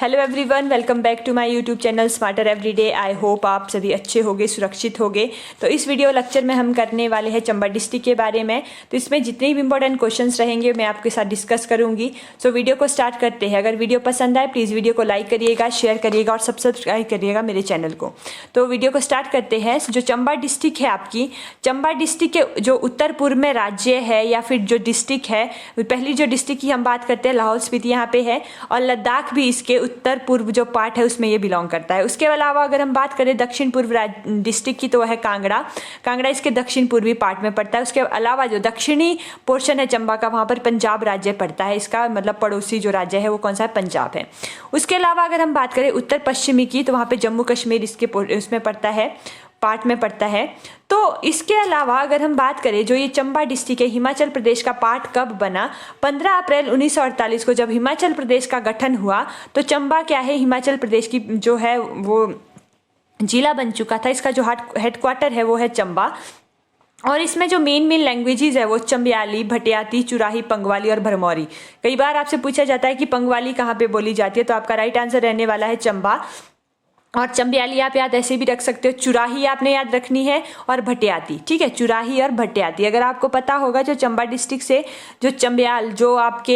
Hello everyone, welcome back to my YouTube channel smarter everyday. I hope आप सभी अच्छे होंगे, सुरक्षित होंगे। तो इस वीडियो लेक्चर में हम करने वाले हैं चंबा डिस्ट्रिक्ट के बारे में। तो इसमें जितने भी इंपॉर्टेंट क्वेश्चंस रहेंगे मैं आपके साथ डिस्कस करूंगी। सो वीडियो को स्टार्ट करते हैं। अगर वीडियो पसंद आए प्लीज़ वीडियो को लाइक करिएगा, शेयर करिएगा और सब्सक्राइब करिएगा मेरे चैनल को। तो वीडियो को स्टार्ट करते हैं। जो चंबा डिस्ट्रिक्ट है आपकी, चंबा डिस्ट्रिक्ट के जो उत्तर पूर्व में राज्य है या फिर जो डिस्ट्रिक्ट है, पहली जो डिस्ट्रिक्ट की हम बात करते हैं लाहौल स्पीति यहाँ पे है, और लद्दाख भी इसके उत्तर पूर्व जो पार्ट है उसमें ये बिलोंग करता है। उसके अलावा अगर हम बात करें दक्षिण पूर्व डिस्ट्रिक्ट की तो वह है कांगड़ा। कांगड़ा इसके दक्षिण पूर्वी पार्ट में पड़ता है। उसके अलावा जो दक्षिणी पोर्शन है चंबा का, वहाँ पर पंजाब राज्य पड़ता है। इसका मतलब पड़ोसी जो राज्य है वो कौन सा है? पंजाब है। उसके अलावा अगर हम बात करें उत्तर पश्चिमी की तो वहाँ पे जम्मू कश्मीर इसके उसमें पड़ता है, पार्ट में पड़ता है। तो इसके अलावा अगर हम बात करें जो ये चंबा डिस्ट्रिक्ट है, हिमाचल प्रदेश का पार्ट कब बना? 15 अप्रैल 1948 को जब हिमाचल प्रदेश का गठन हुआ तो चंबा क्या है, हिमाचल प्रदेश की जो है वो जिला बन चुका था। इसका जो हेडक्वार्टर है वो है चंबा। और इसमें जो मेन लैंग्वेजेस है वो चंबियाली, भटियाती, चुराही, पंगवाली और भरमौरी। कई बार आपसे पूछा जाता है कि पंगवाली कहाँ पे बोली जाती है, तो आपका राइट आंसर रहने वाला है चंबा। और चंबियाली आप याद ऐसे भी रख सकते हो, चुराही आपने याद रखनी है और भटियाती। ठीक है, चुराही और भटियाती। अगर आपको पता होगा जो चंबा डिस्ट्रिक्ट से जो चंबियाल जो आपके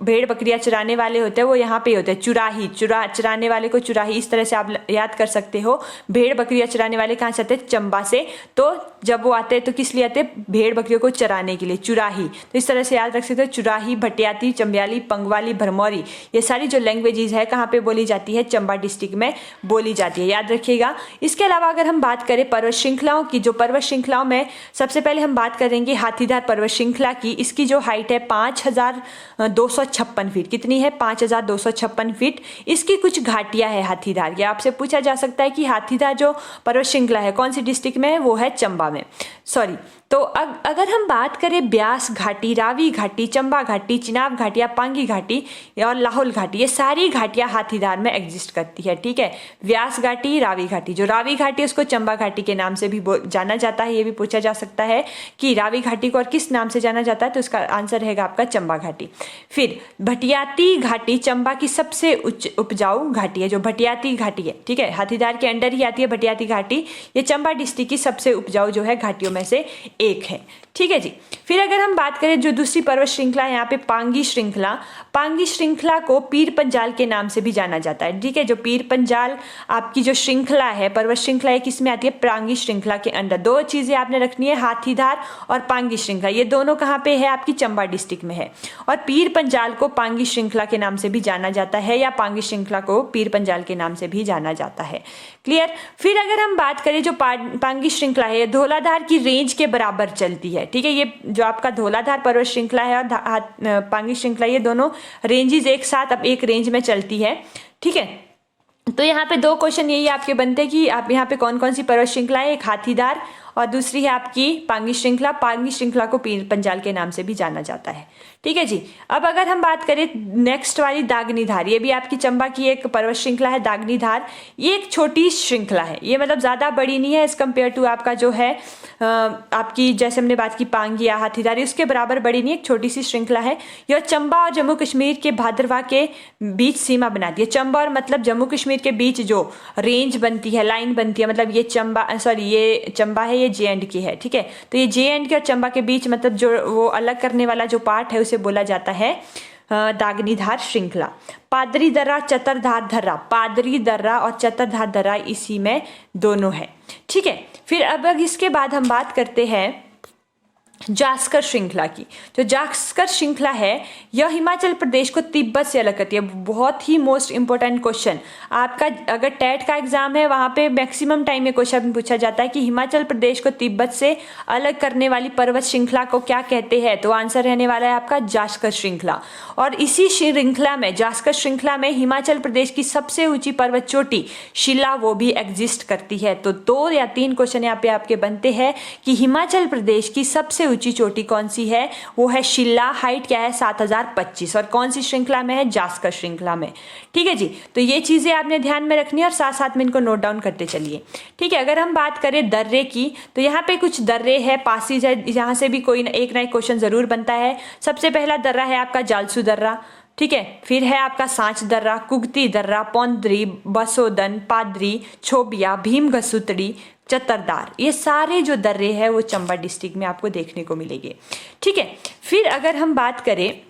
भेड़ बकरियां चराने वाले होते हैं वो यहाँ पे होते हैं। चुराही चराने वाले को चुराही, इस तरह से आप याद कर सकते हो। भेड़ बकरियां चराने वाले कहाँ से आते हैं? चंबा से। तो जब वो आते हैं तो किस लिए आते हैं? भेड़ बकरियों को चराने के लिए, चुराही। तो इस तरह से याद रख सकते हो, चुराही, भटियाती, चंबियाली, पंगवाली, भरमौरी। ये सारी जो लैंग्वेजेस है कहाँ पे बोली जाती है? चंबा डिस्ट्रिक्ट में बोली जाती है, याद रखिएगा। इसके अलावा अगर हम बात करें पर्वत श्रृंखलाओं की, जो पर्वत श्रृंखलाओं में सबसे पहले हम बात करेंगे हाथीदार पर्वत श्रृंखला की। इसकी जो हाइट है 5256 फीट। कितनी है? 5256 फीट। इसकी कुछ घाटियां है हाथीदार की। आपसे पूछा जा सकता है कि हाथीदार जो पर्वत श्रृंखला है कौन सी डिस्ट्रिक्ट में है? वो है चंबा में, सॉरी। तो अगर हम बात करें ब्यास घाटी, रावी घाटी, चंबा घाटी, चिनाब घाटी या पांगी घाटी और लाहौल घाटी, ये सारी घाटियां हाथीदार में एग्जिस्ट करती है। ठीक है, व्यास घाटी, रावी घाटी। जो रावी घाटी उसको चंबा घाटी के नाम से भी जाना जाता है। ये भी पूछा जा सकता है कि रावी घाटी को और किस नाम से जाना जाता है, तो इसका आंसर रहेगा आपका चंबा घाटी। फिर भटियाती घाटी चंबा की सबसे उपजाऊ घाटी है, जो भटियाती घाटी है। ठीक है, हाथीदार के अंडर ही आती है भटियाती घाटी। ये चंबा डिस्ट्रिक्ट की सबसे उपजाऊ जो है घाटियों में से एक है। ठीक है जी। फिर अगर हम बात करें जो दूसरी पर्वत श्रृंखला है यहाँ पे पांगी श्रृंखला, पांगी श्रृंखला को पीर पंजाल के नाम से भी जाना जाता है। ठीक है, जो पीर पंजाल आपकी जो श्रृंखला है, पर्वत श्रृंखला है, किसमें आती है? पांगी श्रृंखला के अंदर। दो चीजें आपने रखनी है, हाथीदार और पांगी श्रृंखला। ये दोनों कहाँ पे है? आपकी चंबा डिस्ट्रिक्ट में है। और पीर पंजाल को पांगी श्रृंखला के नाम से भी जाना जाता है, या पांगी श्रृंखला को पीर पंजाल के नाम से भी जाना जाता है। क्लियर। फिर अगर हम बात करें जो पांगी श्रृंखला है धौलाधार की रेंज के बराबर चलती है। ठीक है, ये जो आपका धौलाधार पर्वत श्रृंखला है और पांगी श्रृंखला, ये दोनों रेंजेस एक साथ अब एक रेंज में चलती है। ठीक है, तो यहाँ पे दो क्वेश्चन यही आपके बनते हैं कि आप यहाँ पे कौन कौन सी पर्वत श्रृंखला है? एक हाथीदार और दूसरी है आपकी पांगी श्रृंखला। पांगी श्रृंखला को पीर पंजाल के नाम से भी जाना जाता है। ठीक है जी। अब अगर हम बात करें नेक्स्ट वाली दागनी धार, ये भी आपकी चंबा की एक पर्वत श्रृंखला है दागनी धार। ये एक छोटी श्रृंखला है, ये मतलब ज्यादा बड़ी नहीं है एज कम्पेयर टू आपका जो है आपकी, जैसे हमने बात की पांगी या हाथीदार, उसके बराबर बड़ी नहीं, एक छोटी सी श्रृंखला है। यह चंबा और जम्मू कश्मीर के भादरवा के बीच सीमा बनाती है। चंबा और मतलब जम्मू कश्मीर के बीच जो रेंज बनती है, लाइन बनती है, मतलब ये चंबा, सॉरी ये चंबा है, ये J&K है। ठीक है, तो ये J&K और चंबा के बीच मतलब जो वो अलग करने वाला जो पार्ट है उसे बोला जाता है दागनी धार श्रृंखला। पादरी दर्रा, चतरधार दर्रा, पादरी दर्रा और चतरधार दर्रा इसी में दोनों है। ठीक है, फिर अब इसके बाद हम बात करते हैं जास्कर श्रृंखला की। जो जास्कर श्रृंखला है यह हिमाचल प्रदेश को तिब्बत से अलग करती है। बहुत ही मोस्ट इंपोर्टेंट क्वेश्चन आपका, अगर टेट का एग्जाम है वहां पे मैक्सिमम टाइम में क्वेश्चन पूछा जाता है कि हिमाचल प्रदेश को तिब्बत से अलग करने वाली पर्वत श्रृंखला को क्या कहते हैं, तो आंसर रहने वाला है आपका जास्कर श्रृंखला। और इसी श्रृंखला में, जास्कर श्रृंखला में हिमाचल प्रदेश की सबसे ऊंची पर्वत चोटी शिला वो भी एग्जिस्ट करती है। तो 2 या 3 क्वेश्चन यहाँ पे आपके बनते हैं कि हिमाचल प्रदेश की सबसे ऊंची चोटी कौन सी है? वो है शिला। हाइट क्या है? 7025। और कौन सी श्रृंखला में है? जास्कर श्रृंखला में। ठीक है जी। तो ये चीजें आपने ध्यान में रखनी है और साथ साथ में इनको नोट डाउन करते चलिए। ठीक है, अगर हम बात करें दर्रे की तो यहाँ पे कुछ दर्रे है, पासीज है, यहाँ से भी कोई एक ना एक क्वेश्चन जरूर बनता है। सबसे पहला दर्रा है आपका जालसू दर्रा। ठीक है। फिर है आपका सांच दर्रा, कुगती दर्रा, पौंदरी, बसोदन, पादरी, छोबिया, भीम घसुतड़ी, चतरदार, ये सारे जो दर्रे हैं वो चंबा डिस्ट्रिक्ट में आपको देखने को मिलेंगे। ठीक है। फिर अगर हम बात करें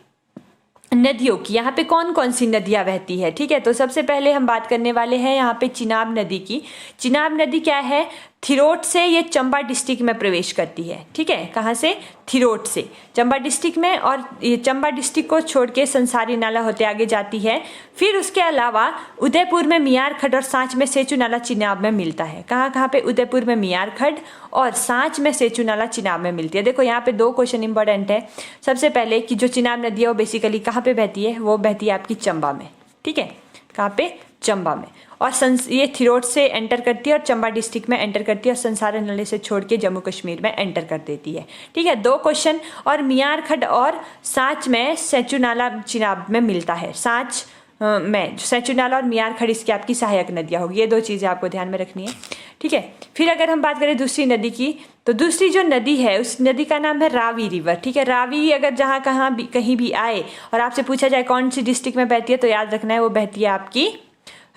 नदियों की, यहाँ पे कौन कौन सी नदियाँ बहती है, ठीक है, तो सबसे पहले हम बात करने वाले हैं यहाँ पे चिनाब नदी की। चिनाब नदी क्या है, थिरोट से ये चंबा डिस्ट्रिक्ट में प्रवेश करती है। ठीक है, कहाँ से, थिरोट से चंबा डिस्ट्रिक्ट में, और ये चंबा डिस्ट्रिक्ट को छोड़ के संसारी नाला होते आगे जाती है। फिर उसके अलावा उदयपुर में मियार खड्ड और सांच में सेचू नाला चिनाब में मिलता है। कहाँ कहाँ पे, उदयपुर में मियार खड्ड और सांच में सेचू नाला चिनाब में मिलती है। देखो यहाँ पे दो क्वेश्चन इंपॉर्टेंट है। सबसे पहले कि जो चिनाब नदी है वो बेसिकली कहाँ पे बहती है, वो बहती है आपकी चंबा में। ठीक है, कहाँ पे, चंबा में, और ये थिरोट से एंटर करती है और चंबा डिस्ट्रिक्ट में एंटर करती है और संसारी नाले से छोड़ के जम्मू कश्मीर में एंटर कर देती है। ठीक है, दो क्वेश्चन। और मियार खड्ड और सांच में सेचू नाला चिनाब में मिलता है। सांच में सेचू नाला और मियार खड्ड इसकी आपकी सहायक नदियाँ होगी। ये दो चीज़ें आपको ध्यान में रखनी है। ठीक है। फिर अगर हम बात करें दूसरी नदी की, तो दूसरी जो नदी है उस नदी का नाम है रावी रिवर। ठीक है, रावी अगर जहाँ कहाँ भी कहीं भी आए और आपसे पूछा जाए कौन सी डिस्ट्रिक्ट में बहती है, तो याद रखना है वो बहती है आपकी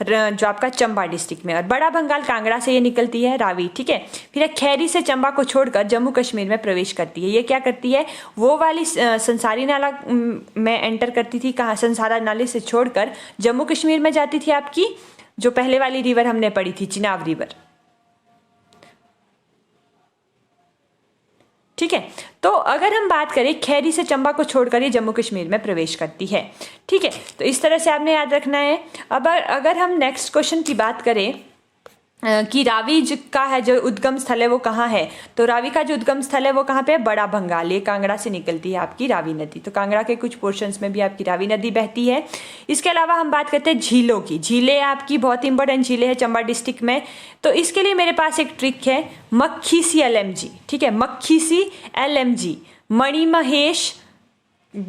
जो आपका चंबा डिस्ट्रिक्ट में। और बड़ा बंगाल कांगड़ा से ये निकलती है रावी। ठीक है। फिर खैरी से चंबा को छोड़कर जम्मू कश्मीर में प्रवेश करती है। ये क्या करती है, वो वाली संसारी नाला में एंटर करती थी। कहाँ, संसारा नाले से छोड़कर जम्मू कश्मीर में जाती थी आपकी, जो पहले वाली रिवर हमने पढ़ी थी, चिनाब रिवर। ठीक है, तो अगर हम बात करें खैरी से चंबा को छोड़कर ये जम्मू कश्मीर में प्रवेश करती है। ठीक है, तो इस तरह से आपने याद रखना है। अब अगर हम नेक्स्ट क्वेश्चन की बात करें कि रावी का है जो उद्गम स्थल है वो कहाँ है, तो रावी का जो उद्गम स्थल है वो कहाँ पे है, बड़ा बंगाल। ये कांगड़ा से निकलती है आपकी रावी नदी। तो कांगड़ा के कुछ पोर्शंस में भी आपकी रावी नदी बहती है। इसके अलावा हम बात करते हैं झीलों की। झीलें आपकी बहुत इंपॉर्टेंट झीलें हैं चंबा डिस्ट्रिक्ट में। तो इसके लिए मेरे पास एक ट्रिक है, मक्खीसी LMG। ठीक है, मक्खीसी LMG, मणिमहेश,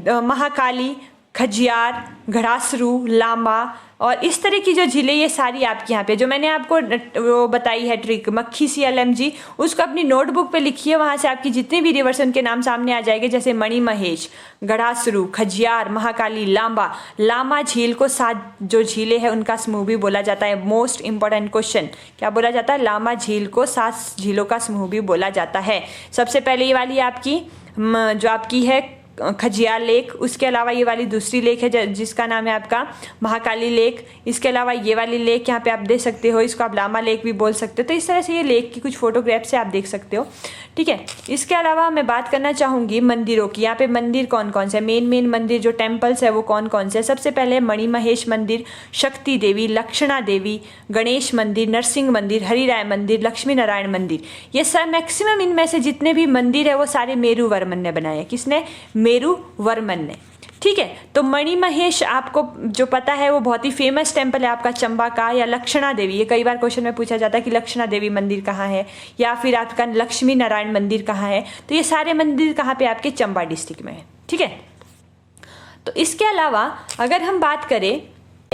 महाकाली, खजियार, घड़ासरू, लांबा और इस तरह की जो झीलें, ये सारी आपकी यहाँ पे जो मैंने आपको वो बताई है ट्रिक, मक्खीसी LMG, उसको अपनी नोटबुक पे लिखिए। वहाँ से आपकी जितने भी रिवर्स उनके नाम सामने आ जाएंगे, जैसे मणिमहेश, घड़ासरू, खजियार, महाकाली, लांबा। लामा झील को 7 जो झीलें हैं उनका समूह भी बोला जाता है। मोस्ट इंपॉर्टेंट क्वेश्चन, क्या बोला जाता है, लामा झील को 7 झीलों का समूह भी बोला जाता है। सबसे पहले ये वाली आपकी जो आपकी है खजियार लेक, उसके अलावा ये वाली दूसरी लेक है जिसका नाम है आपका महाकाली लेक। इसके अलावा ये वाली लेक यहाँ पे आप देख सकते हो, इसको आप लामा लेक भी बोल सकते हो। तो इस तरह से ये लेक की कुछ फोटोग्राफ से आप देख सकते हो। ठीक है, इसके अलावा मैं बात करना चाहूँगी मंदिरों की। यहाँ पे मंदिर कौन कौन से, मेन मंदिर जो टेम्पल्स है वो कौन कौन से। सबसे पहले मणिमहेश मंदिर, शक्ति देवी, लक्षणा देवी, गणेश मंदिर, नरसिंह मंदिर, हरिराय मंदिर, लक्ष्मी नारायण मंदिर। ये सब मैक्सिमम इनमें से जितने भी मंदिर है वो सारे मेरू वर्मन ने बनाए। किसने, मेरू वर्मन ने। ठीक है, तो मणिमहेश आपको जो पता है वो बहुत ही फेमस टेम्पल है आपका चंबा का। या लक्षणा देवी, ये कई बार क्वेश्चन में पूछा जाता है कि लक्षणा देवी मंदिर कहाँ है, या फिर आपका लक्ष्मी नारायण मंदिर कहाँ है। तो ये सारे मंदिर कहाँ पे, आपके चंबा डिस्ट्रिक्ट में है। ठीक है, तो इसके अलावा अगर हम बात करें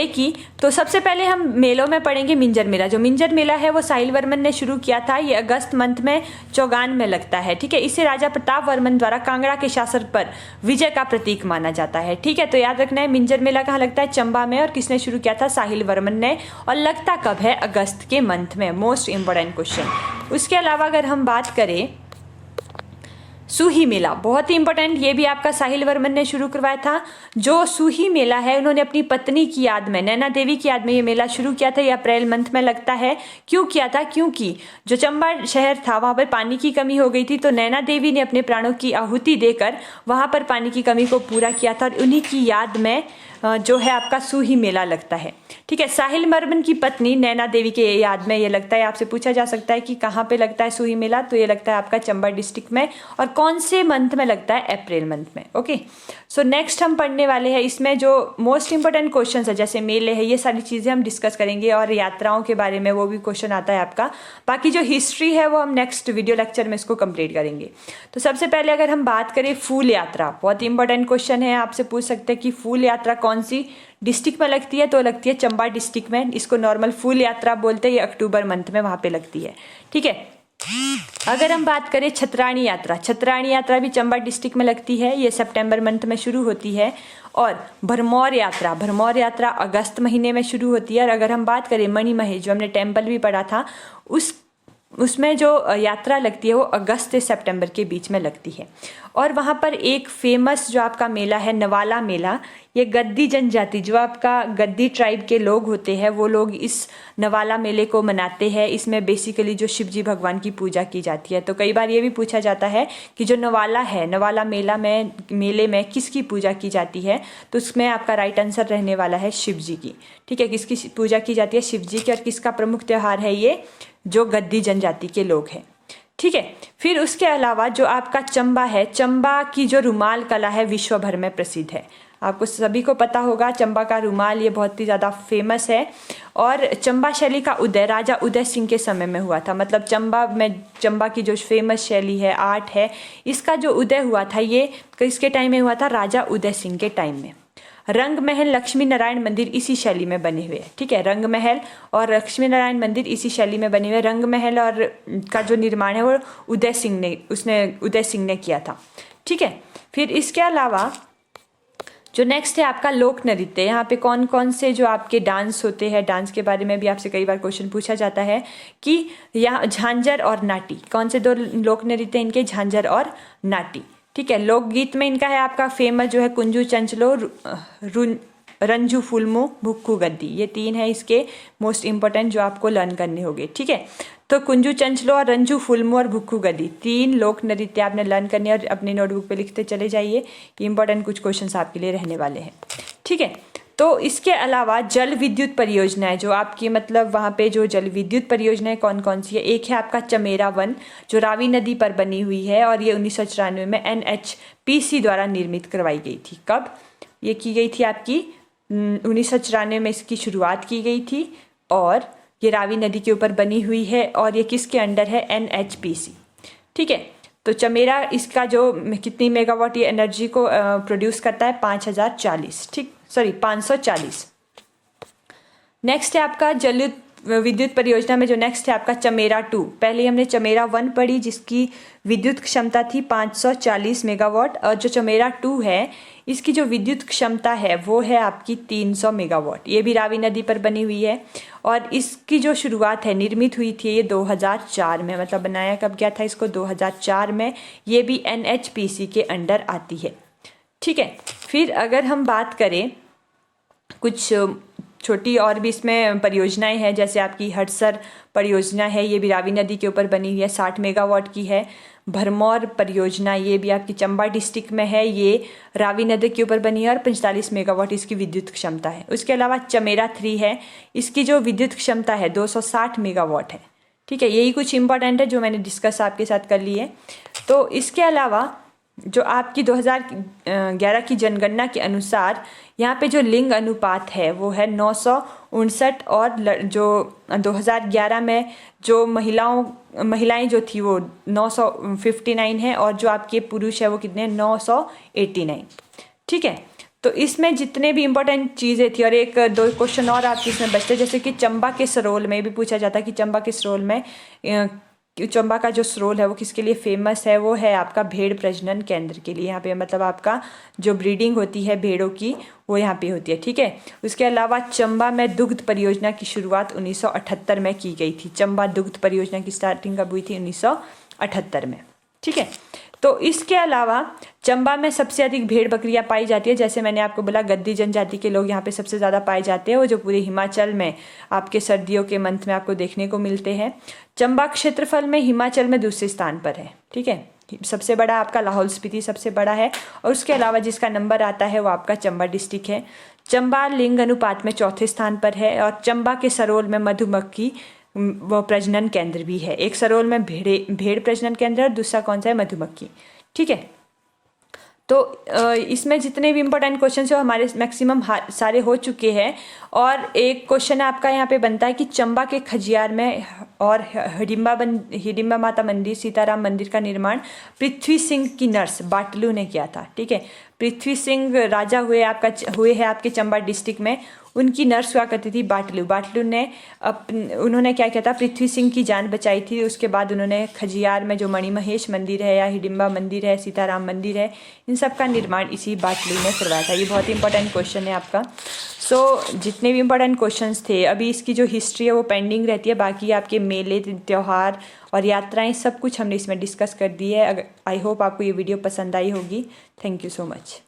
की, तो सबसे पहले हम मेलों में पढ़ेंगे मिंजर मेला। जो मिंजर मेला है वो साहिल वर्मन ने शुरू किया था। ये अगस्त मंथ में चौगान में लगता है। ठीक है, इसे राजा प्रताप वर्मन द्वारा कांगड़ा के शासन पर विजय का प्रतीक माना जाता है। ठीक है, तो याद रखना है मिंजर मेला कहाँ लगता है, चंबा में, और किसने शुरू किया था, साहिल वर्मन ने, और लगता कब है, अगस्त के मंथ में। Most important question. उसके अलावा अगर हम बात करें सूही मेला, बहुत ही इंपॉर्टेंट, ये भी आपका साहिल वर्मन ने शुरू करवाया था। जो सूही मेला है उन्होंने अपनी पत्नी की याद में, नैना देवी की याद में ये मेला शुरू किया था। ये अप्रैल मंथ में लगता है। क्यों किया था, क्योंकि जो चंबा शहर था वहाँ पर पानी की कमी हो गई थी, तो नैना देवी ने अपने प्राणों की आहुति देकर वहाँ पर पानी की कमी को पूरा किया था, और उन्हीं की याद में जो है आपका सूही मेला लगता है। ठीक है, साहिल वर्मन की पत्नी नैना देवी के याद में ये लगता है। आपसे पूछा जा सकता है कि कहाँ पे लगता है सूही मेला, तो ये लगता है आपका चंबा डिस्ट्रिक्ट में, और कौन से मंथ में लगता है, अप्रैल मंथ में। ओके, सो नेक्स्ट हम पढ़ने वाले हैं, इसमें जो मोस्ट इंपॉर्टेंट क्वेश्चन है जैसे मेले है, ये सारी चीज़ें हम डिस्कस करेंगे, और यात्राओं के बारे में वो भी क्वेश्चन आता है आपका। बाकी जो हिस्ट्री है वो हम नेक्स्ट वीडियो लेक्चर में इसको कंप्लीट करेंगे। तो सबसे पहले अगर हम बात करें फूल यात्रा, बहुत इंपॉर्टेंट क्वेश्चन है, आपसे पूछ सकते हैं कि फूल यात्रा कौन सी डिस्ट्रिक्ट में लगती है, तो लगती है चंबा डिस्ट्रिक्ट में। इसको नॉर्मल फूल यात्रा बोलते हैं, ये अक्टूबर मंथ में वहाँ पे लगती है। ठीक है, अगर हम बात करें छतरानी यात्रा, छतरानी यात्रा भी चंबा डिस्ट्रिक्ट में लगती है। ये सितंबर मंथ में शुरू होती है, और भरमौर यात्रा अगस्त महीने में शुरू होती है। और अगर हम बात करें मणिमहेश, जो हमने टेम्पल भी पढ़ा था, उसमें जो यात्रा लगती है वो अगस्त से सितंबर के बीच में लगती है। और वहाँ पर एक फेमस जो आपका मेला है नवाला मेला, ये गद्दी जनजाति, जो आपका गद्दी ट्राइब के लोग होते हैं, वो लोग इस नवाला मेले को मनाते हैं। इसमें बेसिकली जो शिव जी भगवान की पूजा की जाती है। तो कई बार ये भी पूछा जाता है कि जो नवाला है, नवाला मेले में किसकी पूजा की जाती है, तो उसमें आपका राइट आंसर रहने वाला है शिव जी की। ठीक है, किसकी पूजा की जाती है? शिव जी की। और किसका प्रमुख त्यौहार है ये? जो गद्दी जनजाति के लोग हैं। ठीक है, फिर उसके अलावा जो आपका चंबा है, चंबा की जो रुमाल कला है विश्व भर में प्रसिद्ध है। आपको सभी को पता होगा चंबा का रुमाल, ये बहुत ही ज़्यादा फेमस है। और चंबा शैली का उदय राजा उदय सिंह के समय में हुआ था। मतलब चंबा की जो फेमस शैली है, आर्ट है, इसका जो उदय हुआ था ये किसके टाइम में हुआ था? राजा उदय सिंह के टाइम में। रंग महल, लक्ष्मी नारायण मंदिर इसी शैली में बने हुए हैं। ठीक है, रंग महल और लक्ष्मी नारायण मंदिर इसी शैली में बने हुए। रंग महल और का जो निर्माण है वो उदय सिंह ने किया था। ठीक है, फिर इसके अलावा जो नेक्स्ट है आपका लोक नृत्य। यहाँ पे कौन कौन से जो आपके डांस होते हैं, डांस के बारे में भी आपसे कई बार क्वेश्चन पूछा जाता है कि यहाँ झांझर और नाटी, कौन से दो लोक नृत्य इनके? झांझर और नाटी। ठीक है, लोकगीत में इनका है आपका फेमस जो है कुंजू चंचलो, रंजू फुलमू, भुक्कू गद्दी। ये तीन है इसके मोस्ट इंपॉर्टेंट जो आपको लर्न करने होंगे। ठीक है, तो कुंजू चंचलो और रंजू फुलमू और भुक्कू गद्दी, तीन लोक नृत्य आपने लर्न करने और अपनी नोटबुक पे लिखते चले जाइए। इंपॉर्टेंट कुछ क्वेश्चंस आपके लिए रहने वाले हैं। ठीक है, तो इसके अलावा जल विद्युत परियोजनाएं जो आपकी, मतलब वहाँ पे जो जल विद्युत परियोजनाएं कौन कौन सी है? एक है आपका चमेरा वन, जो रावी नदी पर बनी हुई है और ये 1994 में NHPC द्वारा निर्मित करवाई गई थी। कब ये की गई थी? आपकी 1994 में इसकी शुरुआत की गई थी और ये रावी नदी के ऊपर बनी हुई है और ये किसके अंडर है? NHPC। ठीक है, तो चमेरा इसका जो कितनी मेगावाट ये एनर्जी को प्रोड्यूस करता है? 540। नेक्स्ट है आपका जल विद्युत परियोजना में जो नेक्स्ट है आपका चमेरा 2। पहले हमने चमेरा 1 पढ़ी जिसकी विद्युत क्षमता थी 540 मेगावाट, और जो चमेरा 2 है इसकी जो विद्युत क्षमता है वो है आपकी 300 मेगावाट। ये भी रावी नदी पर बनी हुई है और इसकी जो शुरुआत है, निर्मित हुई थी ये 2004 में। मतलब बनाया कब गया था इसको? 2004 में। ये भी NHPC के अंडर आती है। ठीक है, फिर अगर हम बात करें कुछ छोटी और भी इसमें परियोजनाएं हैं, जैसे आपकी हडसर परियोजना है, ये भी रावी नदी के ऊपर बनी हुई है, 60 मेगावाट की है। भरमौर परियोजना, ये भी आपकी चंबा डिस्ट्रिक्ट में है, ये रावी नदी के ऊपर बनी है और 45 मेगावाट इसकी विद्युत क्षमता है। उसके अलावा चमेरा 3 है, इसकी जो विद्युत क्षमता है 260 मेगावाट है। ठीक है, यही कुछ इंपॉर्टेंट है जो मैंने डिस्कस आपके साथ कर ली है। तो इसके अलावा जो आपकी 2011 की जनगणना के अनुसार यहाँ पे जो लिंग अनुपात है वो है 959 और जो 2011 में जो महिलाएं जो थी वो 959 है और जो आपके पुरुष है वो कितने? 989। ठीक है, तो इसमें जितने भी इंपॉर्टेंट चीज़ें थी और एक दो क्वेश्चन और आपके इसमें बचते, जैसे कि चंबा के सरोल में भी पूछा जाता है कि चंबा के सरोल में चंबा का जो सरोल है वो किसके लिए फेमस है? वो है आपका भेड़ प्रजनन केंद्र के लिए। यहाँ पे मतलब आपका जो ब्रीडिंग होती है भेड़ों की वो यहाँ पे होती है। ठीक है, उसके अलावा चंबा में दुग्ध परियोजना की शुरुआत 1978 में की गई थी। चंबा दुग्ध परियोजना की स्टार्टिंग कब हुई थी? 1978 में। ठीक है, तो इसके अलावा चंबा में सबसे अधिक भेड़ बकरियां पाई जाती है। जैसे मैंने आपको बोला गद्दी जनजाति के लोग यहाँ पे सबसे ज़्यादा पाए जाते हैं, वो जो पूरे हिमाचल में आपके सर्दियों के मंथ में आपको देखने को मिलते हैं। चंबा क्षेत्रफल में हिमाचल में दूसरे स्थान पर है। ठीक है, सबसे बड़ा आपका लाहौल स्पीति सबसे बड़ा है और उसके अलावा जिसका नंबर आता है वो आपका चंबा डिस्ट्रिक्ट है। चंबा लिंग अनुपात में चौथे स्थान पर है और चंबा के सरोल में मधुमक्खी वो प्रजनन केंद्र भी है। एक सरोल में भेड़ प्रजनन केंद्र और दूसरा कौन सा है? मधुमक्खी। ठीक है, तो इसमें जितने भी इंपॉर्टेंट क्वेश्चन है हमारे मैक्सिमम सारे हो चुके हैं। और एक क्वेश्चन आपका यहाँ पे बनता है कि चंबा के खजियार में और हिडिंबा माता मंदिर, सीताराम मंदिर का निर्माण पृथ्वी सिंह की नर्स बाटलू ने किया था। ठीक है, पृथ्वी सिंह राजा हुए हैं आपके चंबा डिस्ट्रिक्ट में, उनकी नर्स हुआ करती थी बाटलू। बाटलू ने उन्होंने क्या किया था, पृथ्वी सिंह की जान बचाई थी। उसके बाद उन्होंने खजियार में जो मणिमहेश मंदिर है या हिडिंबा मंदिर है, सीताराम मंदिर है, इन सब का निर्माण इसी बाटलू ने करवाया था। ये बहुत ही इंपॉर्टेंट क्वेश्चन है आपका। जितने भी इंपॉर्टेंट क्वेश्चंस थे, अभी इसकी जो हिस्ट्री है वो पेंडिंग रहती है। बाकी आपके मेले, त्यौहार और यात्राएं सब कुछ हमने इसमें डिस्कस कर दी है। आई होप आपको ये वीडियो पसंद आई होगी। Thank you so much.